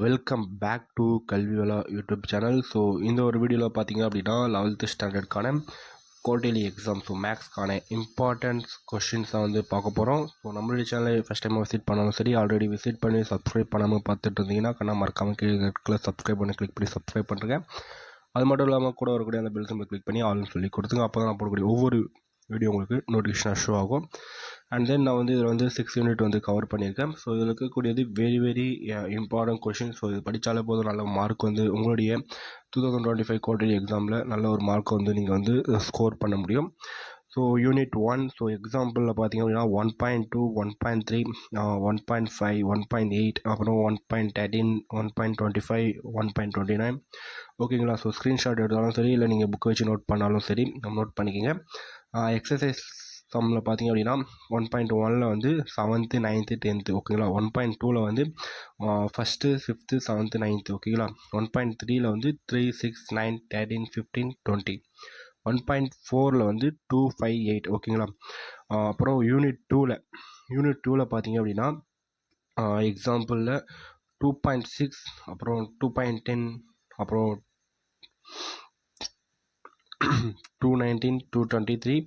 Welcome back to Kalviwala YouTube channel. So இந்த ஒரு வீடியோவில் பார்த்தீங்க அப்படின்னா 11th ஸ்டாண்டர்டுக்கான குவார்டர்லி எக்ஸாம், ஸோ மேக்ஸ்க்கான இம்பார்ட்டன்ஸ் கொஷின்ஸை வந்து பார்க்க போகிறோம். ஸோ நம்மளுடைய சேனலை ஃபஸ்ட் டைம் விசிட் பண்ணாலும் சரி, ஆல்ரெடி விசிட் பண்ணி சப்ஸ்கிரைப் பண்ணாமல் பார்த்துட்டு இருந்தீங்கன்னா கண்ணா மறக்காமல் கீழே சப்ஸ்கிரைப் பண்ணி கிளிக் பண்ணி சப்ஸ்கிரைப் பண்ணுறேன். அது மட்டும் இல்லாமல் கூட வரக்கூடிய அந்த பெல் சிம்பிள் கிளிக் பண்ணி ஆல்னு சொல்லி கொடுத்துங்க. அப்போ தான் நான் போடக்கூடிய ஒவ்வொரு வீடியோ உங்களுக்கு நோட்டிஃபிகேஷன் ஷோ ஆகும். அண்ட் தென் நான் வந்து இதில் வந்து 6 யூனிட் வந்து கவர் பண்ணியிருக்கேன். ஸோ இதில் இருக்கக்கூடியது வெரி இம்பார்ட்டன்ட் கொஷின். ஸோ இது படித்தாலே போதும், நல்ல மார்க் வந்து உங்களுடைய 2025 குவார்டர்லி எக்ஸாமில் நல்ல ஒரு மார்க்கை வந்து நீங்கள் வந்து ஸ்கோர் பண்ண முடியும். ஸோ யூனிட் 1, ஸோ எக்ஸாம்பிளில் பார்த்தீங்க அப்படின்னா 1.2, 1.3, 1.5, 1.8, அப்புறம் 1.13, 1.25, 1.29. ஓகேங்களா? ஸோ ஸ்க்ரீன்ஷாட் எடுத்தாலும் சரி, இல்லை நீங்கள் புக்கை வச்சு நோட் பண்ணாலும் சரி, நோட் பண்ணிக்கோங்க. எக்ஸசைஸ் சம்மில் பார்த்தீங்க அப்படின்னா 1.1ல் வந்து 7th, 9th, 10th. ஓகேங்களா? 1.2ல் வந்து 1st, 5th, 7th, 9th. ஓகேங்களா? 1.3ல் வந்து 3, 6, 9, 13, 15, 20. 1.4ல் வந்து 2, 5, 8. ஓகேங்களா? அப்புறம் யூனிட் 2ல் பார்த்தீங்க அப்படின்னா எக்ஸாம்பிளில் 2.6, அப்புறம் 2.10, அப்புறம் 219, 223,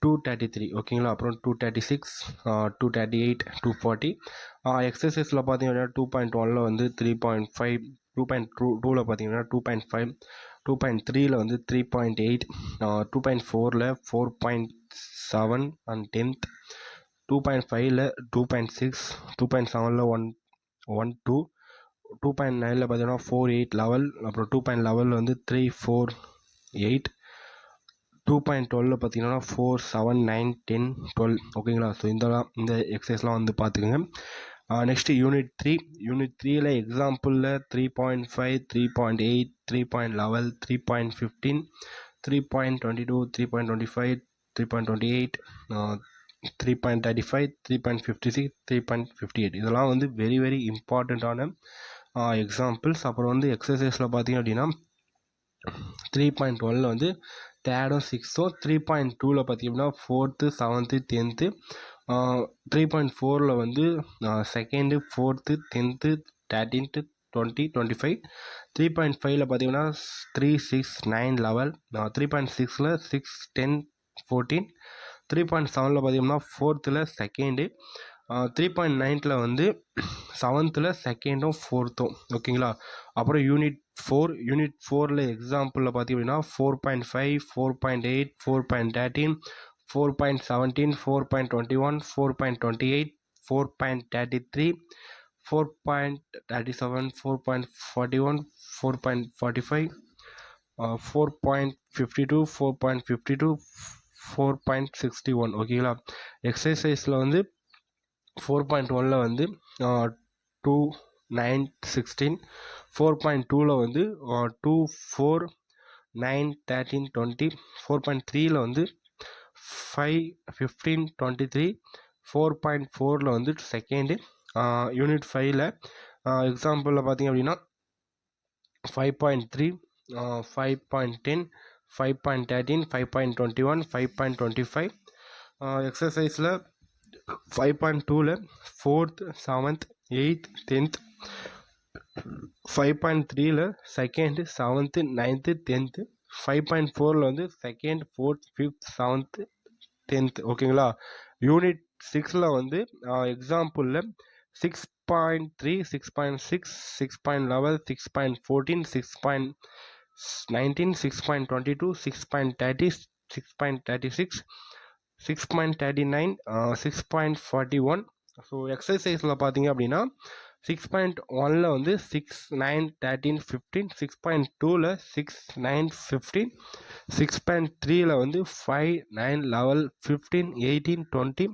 233. ஓகேங்களா? அப்புறம் 236, 238, 240. எக்ஸசைஸில் பார்த்தீங்கன்னா 2.1ல் வந்து 3.5, 2.2ல் பார்த்தீங்கன்னா 2.5, 2.3ல் வந்து 3.8, 2.4ல் 4.7 அண்ட் 10th, 2.5ல் 2.6, 2.7ல் 1.2, 2.9ல் பார்த்தீங்கன்னா 4, 8, 11, அப்புறம் 2.11ல் வந்து 3, 4, 8, 2.12ல் பார்த்தீங்கன்னா 4, 7, 9, 10, 12. ஓகேங்களா? ஸோ இந்த எக்ஸசைஸ்லாம் வந்து பார்த்துக்கோங்க. நெக்ஸ்ட்டு யூனிட் 3ல் எக்ஸாம்பிளில் 3.5, 3.8, 3.11, 3.15, 3.22, 3.25, 3.28, 3.35, 3.56, 3.58. இதெல்லாம் வந்து வெரி இம்பார்ட்டண்ட்டான எக்ஸாம்பிள்ஸ். அப்புறம் வந்து எக்ஸசைஸில் பார்த்தீங்க அப்படின்னா 3.1ல் வந்து 3rd, 6th, 3.2ல் பார்த்தீங்கன்னா 4th, 7th, 10th, 3.4ல் வந்து 2nd, 4th, 10th, 13th, 20, 25, 3.5ல் பார்த்தீங்கன்னா 3, 6, 9, 11, 3.6ல் 6, 10, 14, 3.7ல் பார்த்தீங்கன்னா 4th 2nd, 3.9ல் வந்து 7th 2nd, 4th. ஓகேங்களா? அப்புறம் யூனிட் 4ல் எக்ஸாம்பிளில் பார்த்தீங்கன்னா 4.5, 4.8, 4.13, 4.17, 4.21, 4.28, 4.33, 4.37, 4.41, 4.45, 4.52, 4.52, 4.61. ஓகேங்களா? எக்ஸசைஸில் வந்து 4.1ல் வந்து 2, 9, 16, 4.2ல் வந்து 2, 4, 9, 13, 20, 4.3ல் வந்து 5, 15, 23, 4.4ல் வந்து 2nd. யூனிட் 5ல் எக்ஸாம்பிளில் பார்த்தீங்க அப்படின்னா 5.3, 5.10, 5.13, 5.21, 5.25. எக்ஸசைஸில் 5.2ல் 4th, 7th, 8th, 10th, 5.3ல் 2nd, 7th, 9th, 10th, 5.4ல் வந்து 2nd, 4th, 5th, 7th, 10th. ஓகேங்களா? யூனிட் 6ல் வந்து எக்ஸாம்பிளில் 6.3, 6.6, 6.11, 6.14, 6.19, 6.22, 6.30, 6.36, 6.39, 6.41. ஸோ எக்ஸசைஸில் பார்த்தீங்க அப்படின்னா 6.1ல் வந்து 6, 9, 13, 15, 6.2ல் 6, 9, 15, 6.3ல் வந்து 5, 9, 11, 15, 18, 20,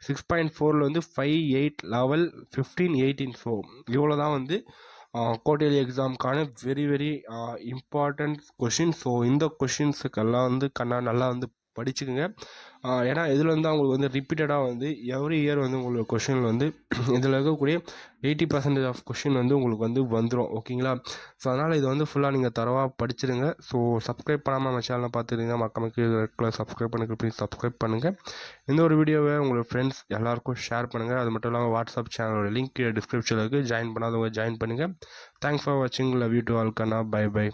6.4ல் வந்து 5, 8, 11, 15, 18. ஸோ இவ்வளோ தான் வந்து குவார்டர்லி எக்ஸாமுக்கான வெரி இம்பார்ட்டன்ட் கொஷின். ஸோ இந்த கொஷின்ஸுக்கெல்லாம் வந்து நல்லா வந்து படிச்சுக்கோங்க. ஏன்னா இதில் வந்து அவங்களுக்கு வந்து ரிப்பீட்டடாக வந்து எவ்ரி இயர் வந்து உங்களுக்கு கொஷின் வந்து இதில் இருக்கக்கூடிய 80% ஆஃப் கொஷின் வந்து உங்களுக்கு வந்து வந்துடும். ஓகேங்களா? ஸோ அதனால் இது வந்து ஃபுல்லாக நீங்கள் தரவாக படிச்சிடுங்க. ஸோ சப்ஸ்கிரைப் பண்ணாமல் நம்ம சேனலை பார்த்துருந்தீங்கன்னா மறக்காம ரெட் கலர் சப்ஸ்கிரைப் பண்ணுங்க, ப்ளீஸ் சப்ஸ்கிரைப் பண்ணுங்கள். இந்த ஒரு வீடியோவை உங்களோட ஃப்ரெண்ட்ஸ் எல்லாருக்கும் ஷேர் பண்ணுங்கள். அது மட்டும் இல்லாமல் வாட்ஸ்அப் சேனலோட லிங்க் டிஸ்கிரிப்ஷனில் இருக்குது, ஜாயின் பண்ணாதவங்க ஜாயின் பண்ணுங்கள். தேங்க்ஸ் ஃபார் வாட்சிங். Love you to all. கண்ணா. Bye by.